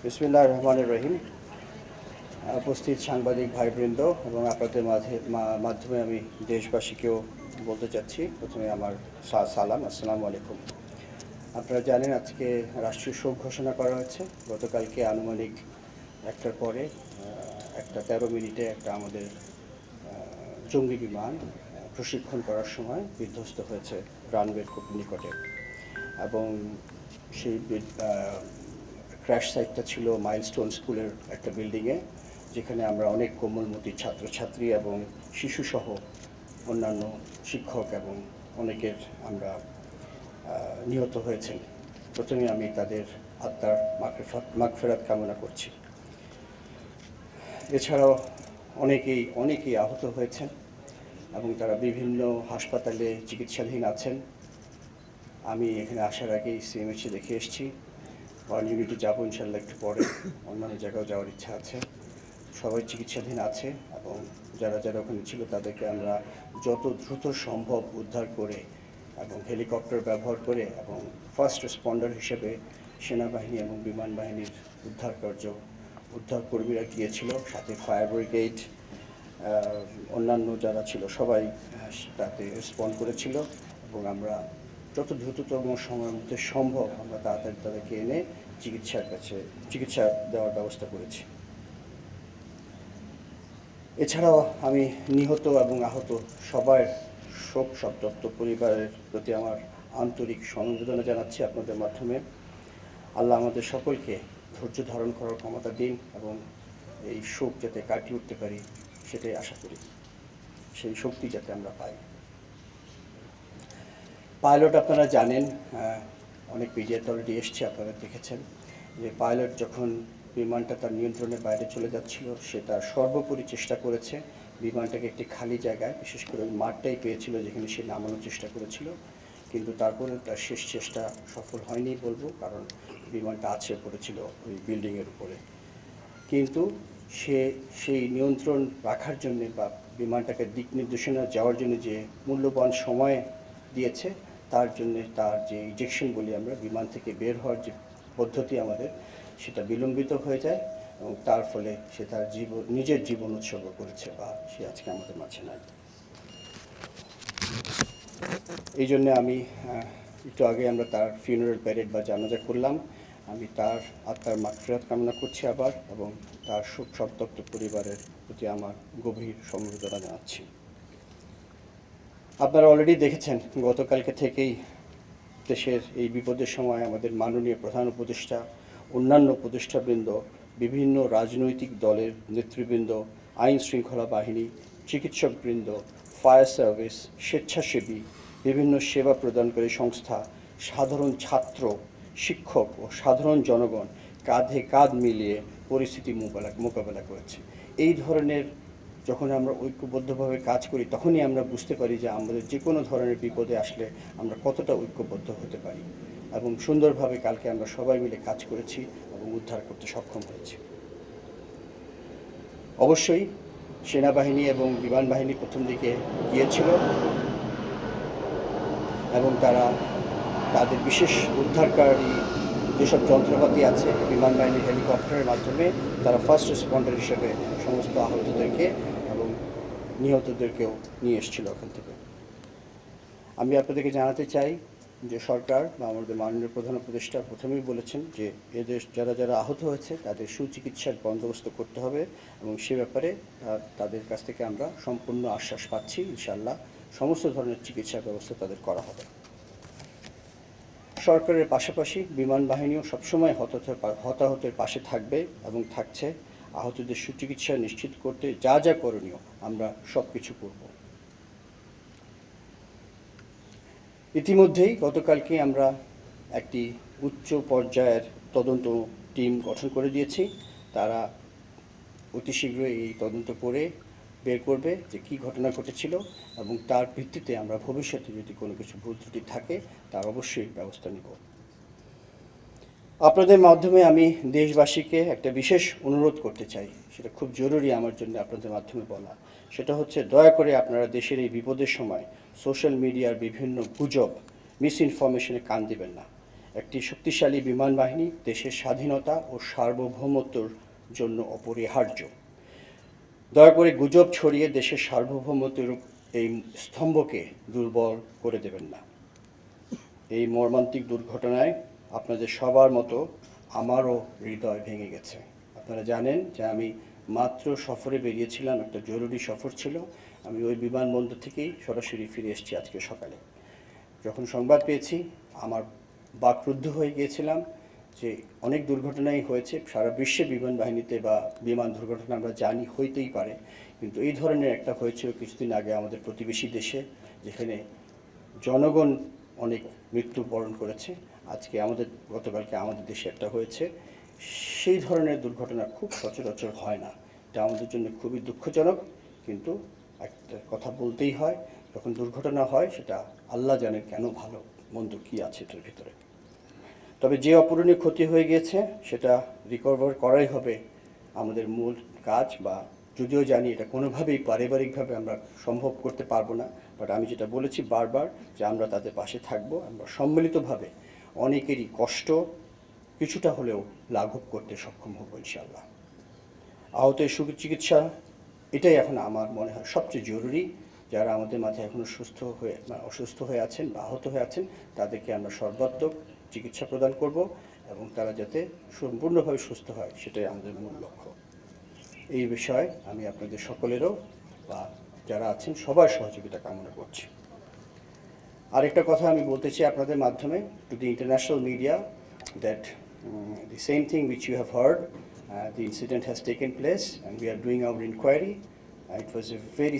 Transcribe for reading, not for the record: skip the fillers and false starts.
বিসমিল্লাহির রহমানির রহিম। উপস্থিত সাংবাদিক ভাইবৃন্দ এবং আপনাদের মাধ্যমে আমি দেশবাসীকেও বলতে চাচ্ছি, প্রথমে আমার সালাম, আসসালামু আলাইকুম। আপনারা জানেন আজকে রাষ্ট্রীয় শোক ঘোষণা করা হয়েছে। গতকালকে আনুমানিক 1টার পরে 1:13 একটা আমাদের জঙ্গি বিমান প্রশিক্ষণ করার সময় বিধ্বস্ত হয়েছে রানওয়ের খুব নিকটে, এবং সেই ক্র্যাশ সাইটটা ছিল মাইলস্টোন স্কুলের একটা বিল্ডিংয়ে, যেখানে আমরা অনেক কোমলমতি ছাত্রছাত্রী এবং শিশুসহ অন্যান্য শিক্ষক এবং অনেকের আমরা নিহত হয়েছেন। প্রথমে আমি তাদের আত্মার মাগফিরাত কামনা করছি। এছাড়াও অনেকেই আহত হয়েছেন এবং তারা বিভিন্ন হাসপাতালে চিকিৎসাধীন আছেন। আমি এখানে আসার আগেই সিএমএইচে দেখে এসেছি। ওয়ান ইউনিটে যাবো ইনশাল্লাহ একটু পরে, অন্যান্য জায়গাও যাওয়ার ইচ্ছা আছে। সবাই চিকিৎসাধীন আছে এবং যারা ওখানে ছিল তাদেরকে আমরা যত দ্রুত সম্ভব উদ্ধার করে এবং হেলিকপ্টার ব্যবহার করে এবং ফার্স্ট রেসপন্ডার হিসেবে সেনাবাহিনী এবং বিমান বাহিনীর উদ্ধার কর্মীরা গিয়েছিল, সাথে ফায়ার ব্রিগেড, অন্যান্য যারা ছিল সবাই তাতে রেসপন্ড করেছিল, এবং আমরা যত দ্রুততম সময়ের মধ্যে সম্ভব আমরা তাড়াতাড়ি তাদেরকে এনে চিকিৎসা দেওয়ার ব্যবস্থা করেছি। এছাড়াও আমি নিহত এবং আহত সবার শোক সন্তপ্ত পরিবারের প্রতি আমার আন্তরিক সমবেদনা জানাচ্ছি আপনাদের মাধ্যমে। আল্লাহ আমাদের সকলকে ধৈর্য ধারণ করার ক্ষমতা দিন এবং এই শোক যাতে কাটিয়ে উঠতে পারি সেটাই আশা করি, সেই শক্তি যাতে আমরা পাই। পাইলট আপনারা জানেন, অনেক মিডিয়াতে অলরেডি এসছে, আপনারা দেখেছেন যে পাইলট যখন বিমানটা তার নিয়ন্ত্রণের বাইরে চলে যাচ্ছিল, সে তার সর্বোপরি চেষ্টা করেছে বিমানটাকে একটি খালি জায়গায়, বিশেষ করে ওই মাঠটাই পেয়েছিল যেখানে সে নামানোর চেষ্টা করেছিল, কিন্তু তারপরে তার শেষ চেষ্টা সফল হয়নি বলবো, কারণ বিমানটা আছড়ে পড়েছিল ওই বিল্ডিংয়ের উপরে। কিন্তু সে সেই নিয়ন্ত্রণ রাখার জন্যে বা বিমানটাকে দিক নির্দেশনা যাওয়ার জন্য যে মূল্যবান সময় দিয়েছে, তার জন্যে তার যে ইজেকশন বলি আমরা, বিমান থেকে বের হওয়ার যে পদ্ধতি আমাদের, সেটা বিলম্বিত হয়ে যায় এবং তার ফলে সে তার নিজের জীবন উৎসর্গ করেছে বা সে আজকে আমাদের মাঝে নাই। এই জন্যে আমি একটু আগে আমরা তার ফিউনারাল প্যারেড বা জানাজা করলাম। আমি তার আত্মার মাগফিরাত কামনা করছি আবার, এবং তার শোক সন্তপ্ত পরিবারের প্রতি আমার গভীর সমবেদনা জানাচ্ছি। আপনারা অলরেডি দেখেছেন গতকালকে থেকেই দেশের এই বিপদের সময় আমাদের মাননীয় প্রধান উপদেষ্টা, অন্যান্য উপদেষ্টাবৃন্দ, বিভিন্ন রাজনৈতিক দলের নেতৃবৃন্দ, আইন শৃঙ্খলা বাহিনী, চিকিৎসকবৃন্দ, ফায়ার সার্ভিস, স্বেচ্ছাসেবী, বিভিন্ন সেবা প্রদানকারী সংস্থা, সাধারণ ছাত্র, শিক্ষক ও সাধারণ জনগণ কাঁধে কাঁধ মিলিয়ে পরিস্থিতি মোকাবেলা করেছে। এই ধরনের যখন আমরা ঐক্যবদ্ধভাবে কাজ করি, তখনই আমরা বুঝতে পারি যে আমাদের যে কোনো ধরনের বিপদে আসলে আমরা কতটা ঐক্যবদ্ধ হতে পারি, এবং সুন্দরভাবে কালকে আমরা সবাই মিলে কাজ করেছি এবং উদ্ধার করতে সক্ষম হয়েছি। অবশ্যই সেনাবাহিনী এবং বিমান বাহিনী প্রথম দিকে গিয়েছিল এবং তারা তাদের বিশেষ উদ্ধারকারী যেসব যন্ত্রপাতি আছে, বিমান বাহিনীর হেলিকপ্টারের মাধ্যমে তারা ফার্স্ট রেসপন্ডার হিসেবে সমস্ত আহতদেরকে এবং নিহতদেরকেও নিয়ে এসেছিল ওখান থেকে। আমি আপনাদেরকে জানাতে চাই যে সরকার বা আমাদের মাননীয় প্রধান উপদেষ্টা প্রথমেই বলেছেন যে এদের যারা আহত হয়েছে তাদের সুচিকিৎসার বন্দোবস্ত করতে হবে, এবং সে ব্যাপারে তাদের কাছ থেকে আমরা সম্পূর্ণ আশ্বাস পাচ্ছি। ইনশাআল্লাহ সমস্ত ধরনের চিকিৎসার ব্যবস্থা তাদের করা হবে। সরকারের পাশাপাশি বিমান বাহিনীও সবসময় হতাহতের পাশে থাকবে এবং থাকছে। আহতদের সুচিকিৎসা নিশ্চিত করতে যা করণীয় আমরা সব কিছু করব। ইতিমধ্যেই গতকালকে আমরা একটি উচ্চ পর্যায়ের তদন্ত টিম গঠন করে দিয়েছি। তারা অতি শীঘ্রই এই তদন্ত করে বের করবে যে কী ঘটনা ঘটেছিল, এবং তার ভিত্তিতে আমরা ভবিষ্যতে যদি কোনো কিছু ভুল ত্রুটি থাকে তার অবশ্যই ব্যবস্থা নেব। আপনাদের মাধ্যমে আমি দেশবাসীকে একটা বিশেষ অনুরোধ করতে চাই, সেটা খুব জরুরি আমার জন্য আপনাদের মাধ্যমে বলা। সেটা হচ্ছে, দয়া করে আপনারা দেশের এই বিপদের সময় সোশ্যাল মিডিয়ার বিভিন্ন গুজব, মিস ইনফরমেশনে কান দিবেন না। একটি শক্তিশালী বিমান বাহিনী দেশের স্বাধীনতা ও সার্বভৌমত্বর জন্য অপরিহার্য। দয়া করে গুজব ছড়িয়ে দেশের সার্বভৌমত্বের এই স্তম্ভকে দুর্বল করে দেবেন না। এই মর্মান্তিক দুর্ঘটনায় আপনাদের সবার মতো আমারও হৃদয় ভেঙে গেছে। আপনারা জানেন যে আমি মাত্র সফরে বেরিয়েছিলাম, একটা জরুরি সফর ছিল। আমি ওই বিমানবন্দর থেকেই সরাসরি ফিরে এসেছি আজকে সকালে। যখন সংবাদ পেয়েছি আমার বাকরুদ্ধ হয়ে গিয়েছিলাম যে অনেক দুর্ঘটনাই হয়েছে সারা বিশ্বে বিমান বাহিনীতে বা বিমান দুর্ঘটনা আমরা জানি হইতেই পারে, কিন্তু এই ধরনের একটা হয়েছিল কিছুদিন আগে আমাদের প্রতিবেশী দেশে, যেখানে জনগণ অনেক মৃত্যুবরণ করেছে। আজকে গতকালকে আমাদের দেশে একটা হয়েছে। সেই ধরনের দুর্ঘটনা খুব সচরাচর হয় না। এটা আমাদের জন্য খুবই দুঃখজনক, কিন্তু একটা কথা বলতেই হয়, যখন দুর্ঘটনা হয় সেটা আল্লাহ জানেন কেন, ভালো মন্দ কী আছে এটার ভিতরে। তবে যে অপূরণীয় ক্ষতি হয়ে গিয়েছে সেটা রিকভার করাই হবে আমাদের মূল কাজ, বা যদিও জানি এটা কোনোভাবেই পারিবারিকভাবে আমরা সম্ভব করতে পারবো না, বাট আমি যেটা বলেছি বারবার যে আমরা তাদের পাশে থাকব। আমরা সম্মিলিতভাবে অনেকেরই কষ্ট কিছুটা হলেও লাঘব করতে সক্ষম হব ইনশাআল্লাহ। আহতের সুচিকিৎসা এটাই এখন আমার মনে হয় সবচেয়ে জরুরি। যারা আমাদের মাঝে এখনও অসুস্থ হয়ে আছেন বা আহত হয়ে আছেন তাদেরকে আমরা সর্বাত্মক চিকিৎসা প্রদান করব এবং তারা যাতে সম্পূর্ণভাবে সুস্থ হয় সেটাই আমাদের মূল লক্ষ্য। এই বিষয়ে আমি আপনাদের সকলেরও বা যারা আছেন সবার সহযোগিতা কামনা করছি। আরেকটা কথা আমি বলতে চাই আপনাদের মাধ্যমে to the international media that the same thing which you have heard, the incident has taken place and we are doing our inquiry. It was a very